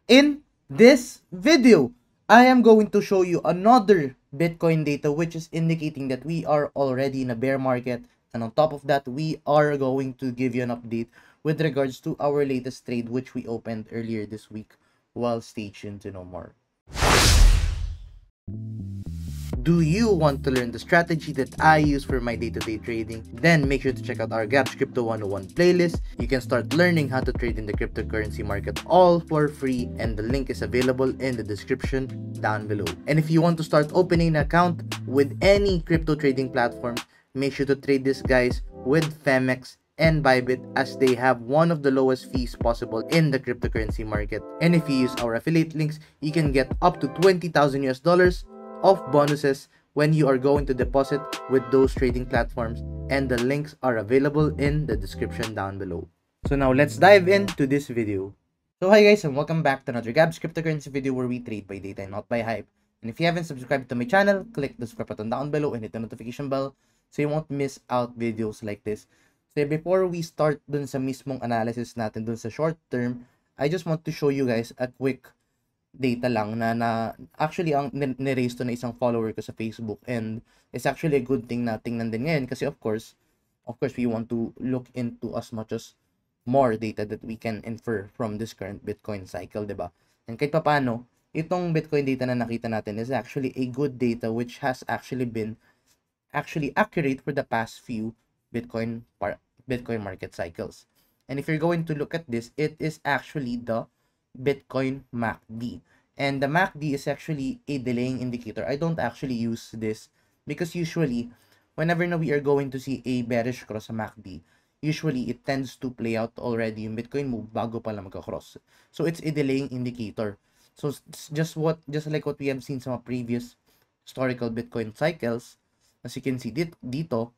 In this video, I am going to show you another Bitcoin data which is indicating that we are already in a bear market, and on top of that, we are going to give you an update with regards to our latest trade which we opened earlier this week. Well, stay tuned to know more. Do you want to learn the strategy that I use for my day-to-day trading? Then make sure to check out our Gaps Crypto 101 playlist. You can start learning how to trade in the cryptocurrency market all for free, and the link is available in the description down below. And if you want to start opening an account with any crypto trading platform, make sure to trade this guys with Femex and Bybit, as they have one of the lowest fees possible in the cryptocurrency market. And if you use our affiliate links, you can get up to 20,000 US dollars of bonuses when you are going to deposit with those trading platforms, and the links are available in the description down below. So now let's dive into this video. So hi guys, and welcome back to another Gabs cryptocurrency video where we trade by data and not by hype. And if you haven't subscribed to my channel, click the subscribe button down below and hit the notification bell so you won't miss out videos like this. So before we start dun sa mismong analysis natin dun sa short term, I just want to show you guys a quick data lang na actually ang ni-raise to na isang follower ko sa Facebook, and it's actually a good thing na tingnan din ngayon kasi of course we want to look into as much as more data that we can infer from this current Bitcoin cycle, diba? And kahit paano, itong Bitcoin data na nakita natin is actually a good data which has actually been accurate for the past few Bitcoin market cycles. And if you're going to look at this, it is actually the Bitcoin MACD, and the MACD is actually a delaying indicator. I don't actually use this because usually whenever we are going to see a bearish cross sa MACD, usually it tends to play out already yung Bitcoin move bago pa lang magka-cross. So it's a delaying indicator. So just like what we have seen sa mga previous historical Bitcoin cycles, as you can see dito,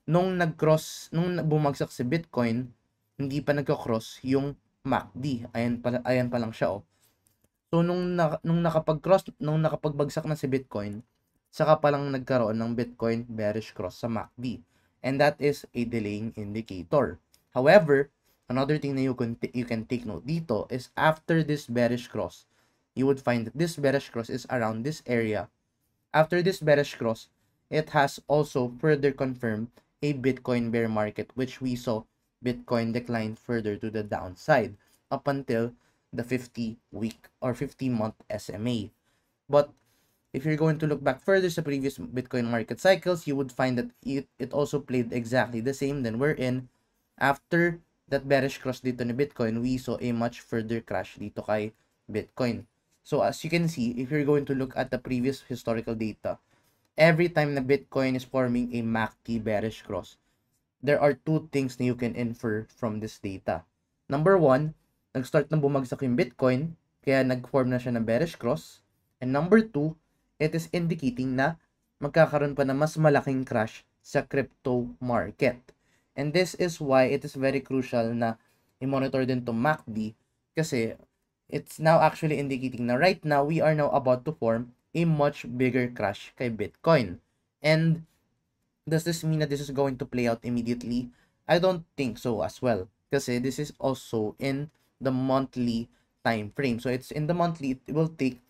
nung bumagsak si Bitcoin, hindi pa nagka-cross yung MACD. Ayan pa lang siya, oh. So nung nakapagbagsak na si Bitcoin, saka pa lang nagkaroon ng Bitcoin bearish cross sa MACD. And that is a delaying indicator. However, another thing na you can take note dito is after this bearish cross, you would find that this bearish cross is around this area. After this bearish cross, it has also further confirmed a Bitcoin bear market, which we saw Bitcoin decline further to the downside up until the 50-week or 50-month SMA. But if you're going to look back further sa previous Bitcoin market cycles, you would find that it also played exactly the same. Then wherein after that bearish cross dito ni Bitcoin, we saw a much further crash dito kay Bitcoin. So as you can see, if you're going to look at the previous historical data, every time na Bitcoin is forming a MACD bearish cross, there are two things na you can infer from this data. Number one, nag-start na bumagsak yung Bitcoin, kaya nag-form na siya ng bearish cross. And number two, it is indicating na magkakaroon pa na mas malaking crash sa crypto market. And this is why it is very crucial na i-monitor din to MACD, kasi it's now actually indicating na right now, we are now about to form a much bigger crash kay Bitcoin. And does this mean that this is going to play out immediately? I don't think so as well, kasi this is also in the monthly time frame. So it's in the monthly, it will take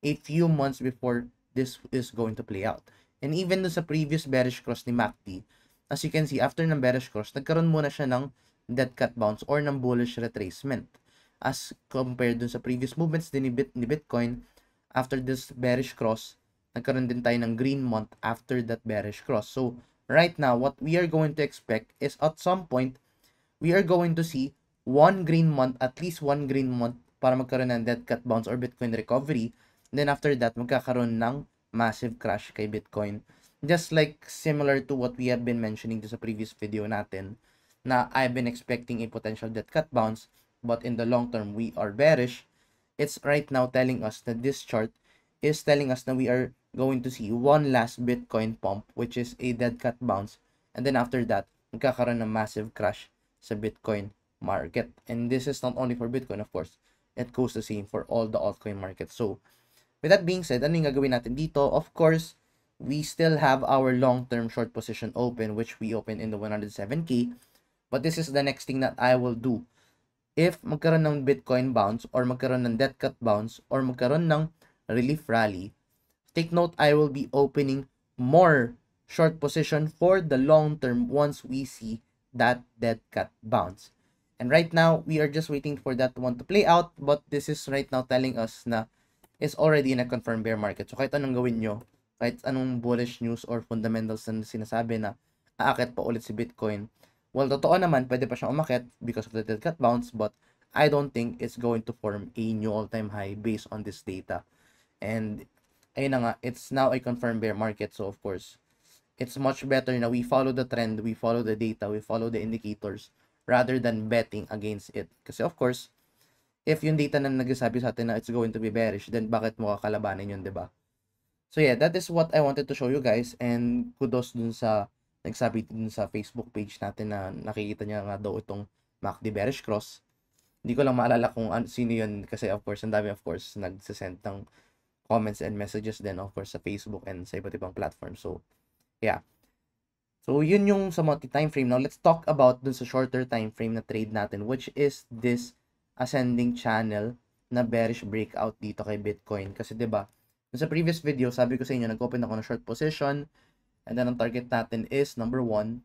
a few months before this is going to play out. And even sa previous bearish cross ni MACD, as you can see, after ng bearish cross, nagkaroon muna siya ng dead cat bounce or ng bullish retracement. As compared dun sa previous movements din ni Bitcoin, after this bearish cross, nagkaroon din tayo ng green month after that bearish cross. So right now, what we are going to expect is at some point, we are going to see at least one green month para magkaroon ng dead cat bounce or Bitcoin recovery. Then after that, magkakaroon ng massive crash kay Bitcoin. Just like similar to what we have been mentioning sa previous video natin, na I've been expecting a potential dead cat bounce, but in the long term, we are bearish. It's right now telling us that this chart is telling us that we are going to see one last Bitcoin pump, which is a dead cat bounce, and then after that, magkakaroon ng massive crash sa Bitcoin market. And this is not only for Bitcoin, of course, it goes the same for all the altcoin markets. So with that being said, ano yung gagawin natin dito? Of course, we still have our long-term short position open, which we open in the 107K, but this is the next thing that I will do. if magkaroon ng Bitcoin bounce or magkaroon ng debt cut bounce or magkaroon ng relief rally, take note, I will be opening more short position for the long term once we see that dead cat bounce. And right now, we are just waiting for that one to play out, but this is right now telling us na it's already in a confirmed bear market. So kahit anong gawin nyo, kahit anong bullish news or fundamentals na sinasabi na aakit pa ulit si Bitcoin, well, totoo naman, pwede pa siyang umakit because of the dead cat bounce, but I don't think it's going to form a new all-time high based on this data. And ayun na nga, it's now a confirmed bear market. So of course, it's much better na we follow the trend, we follow the data, we follow the indicators rather than betting against it. Kasi of course, if yung data na nagsasabi sa atin na it's going to be bearish, then bakit mo kakalabanin yun, diba? So yeah, that is what I wanted to show you guys, and kudos dun sa nagsabi dun sa Facebook page natin na nakikita niya nga daw itong MACD bearish cross. Hindi ko lang maalala kung sino yun kasi of course, ang dami of course nagsasend ng comments and messages then of course sa Facebook and sa iba't ibang platform. So yeah. So yun yung sa multi-time frame. Now let's talk about dun sa shorter time frame na trade natin, which is this ascending channel na bearish breakout dito kay Bitcoin. Kasi 'di ba, sa previous video, sabi ko sa inyo, nag-open ako ng short position and then ang target natin is number 1,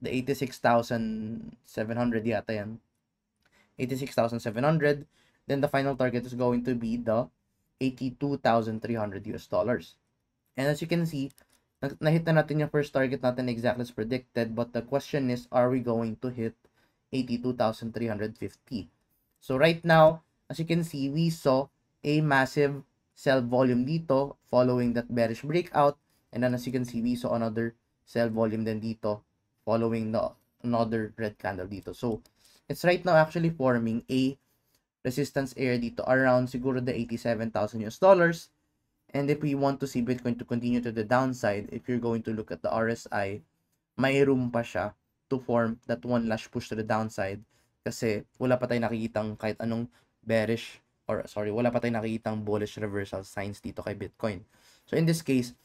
the 86,700 yata yan. 86,700. Then the final target is going to be the 82,300 US dollars. And as you can see, nahit na natin yung first target natin exactly as predicted, but the question is, are we going to hit 82,350? So right now, as you can see, we saw a massive sell volume dito following that bearish breakout, and then as you can see, we saw another sell volume then dito following another red candle dito. So it's right now actually forming a resistance area dito around siguro the 87,000 US dollars. And if we want to see Bitcoin to continue to the downside, if you're going to look at the RSI, may room pa siya to form that one last push to the downside kasi wala pa tayong nakikitang kahit anong bearish wala pa tayong nakikitang bullish reversal signs dito kay Bitcoin. So in this case,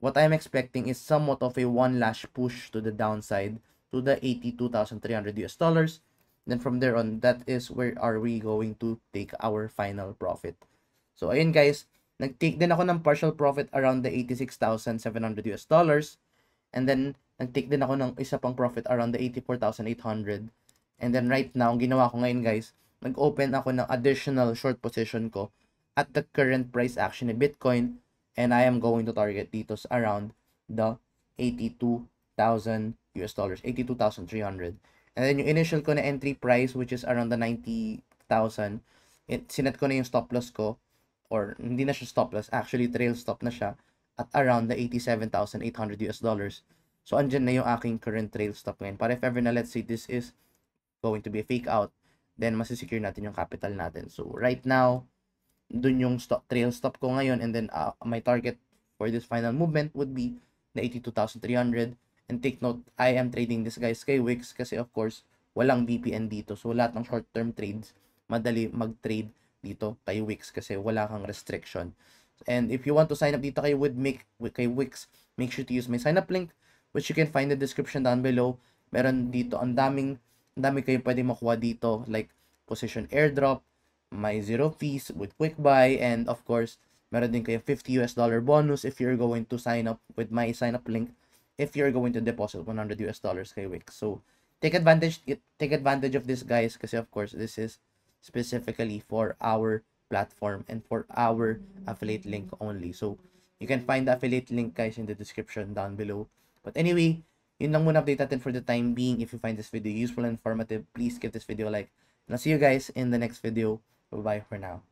what I'm expecting is somewhat of a one last push to the downside to the 82,300 US dollars. Then from there on, that is where are we going to take our final profit. So ayun guys, nag-take din ako ng partial profit around the 86,700 US dollars. And then, nag-take din ako ng isa pang profit around the 84,800. And then right now, ang ginawa ko ngayon guys, nag-open ako ng additional short position ko at the current price action ni Bitcoin. And I am going to target dito sa around the 82,000 US dollars, 82,300. And then yung initial ko na entry price, which is around the 90,000, sinet ko na yung stop loss ko, or hindi na siya stop loss, actually trail stop na siya at around the 87,800 US dollars. So andyan na yung aking current trail stop ngayon. Para if ever na let's say this is going to be a fake out, then masisecure natin yung capital natin. So right now, dun yung trail stop ko ngayon, and then my target for this final movement would be the 82,300. And take note, I am trading this guys kay Wix kasi of course, walang VPN dito. So lahat ng short-term trades, madali mag-trade dito kay Wix kasi wala kang restriction. And if you want to sign up dito kay Wix, make sure to use my sign up link, which you can find in the description down below. Meron dito ang dami kayo pwede makuha dito, like position airdrop, my 0 fees with quick buy, and of course, meron din kayo $50 US bonus if you're going to sign up with my sign up link, if you're going to deposit $100 US kay Wix. So take advantage of this guys kasi of course this is specifically for our platform and for our affiliate link only. So you can find the affiliate link guys in the description down below. But anyway, yun lang muna update natin for the time being. If you find this video useful and informative, please give this video a like. And I'll see you guys in the next video. Bye-bye for now.